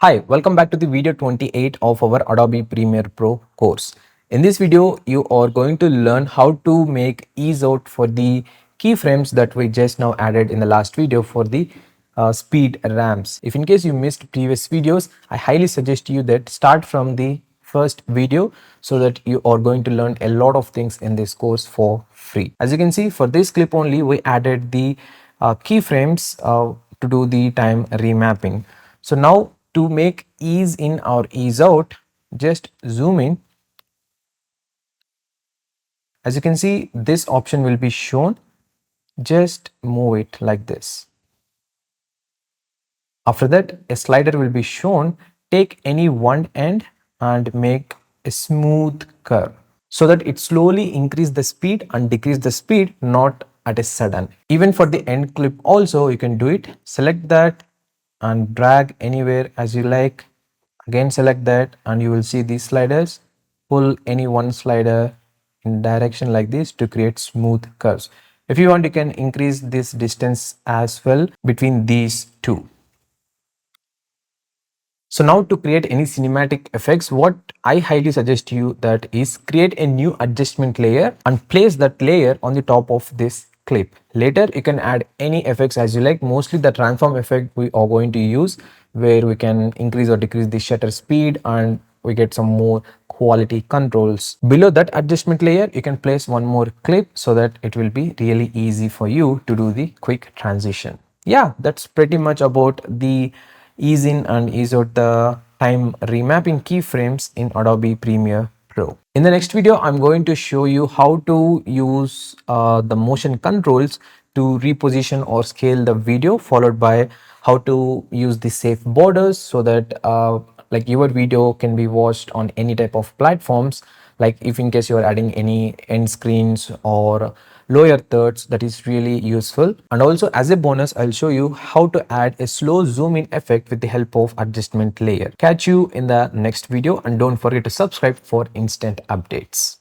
Hi, welcome back to the video 28 of our Adobe Premiere Pro course. In this video, you are going to learn how to make ease out for the keyframes that we just now added in the last video for the speed ramps. If in case you missed previous videos, I highly suggest you that start from the first video so that you are going to learn a lot of things in this course for free. As you can see, for this clip only, we added the keyframes to do the time remapping. So now to make ease in or ease out, just zoom in. As you can see, this option will be shown. Just move it like this. After that, a slider will be shown. Take any one end and make a smooth curve so that it slowly increase the speed and decrease the speed, not at a sudden. Even for the end clip also, you can do it. Select that and drag anywhere as you like. Again select that and you will see these sliders. Pull any one slider in direction like this to create smooth curves. If you want, you can increase this distance as well between these two. So now to create any cinematic effects, what I highly suggest you that is create a new adjustment layer and place that layer on the top of this clip. Later you can add any effects as you like. Mostly the transform effect we are going to use, where we can increase or decrease the shutter speed and we get some more quality controls. Below that adjustment layer, you can place one more clip so that it will be really easy for you to do the quick transition. Yeah, that's pretty much about the ease in and ease out the time remapping keyframes in Adobe Premiere Pro. In the next video, I'm going to show you how to use the motion controls to reposition or scale the video, followed by how to use the safe borders so that like your video can be watched on any type of platforms, like if in case you are adding any end screens or lower thirds, that is really useful. And also as a bonus, I'll show you how to add a slow zoom in effect with the help of adjustment layer. Catch you in the next video and don't forget to subscribe for instant updates.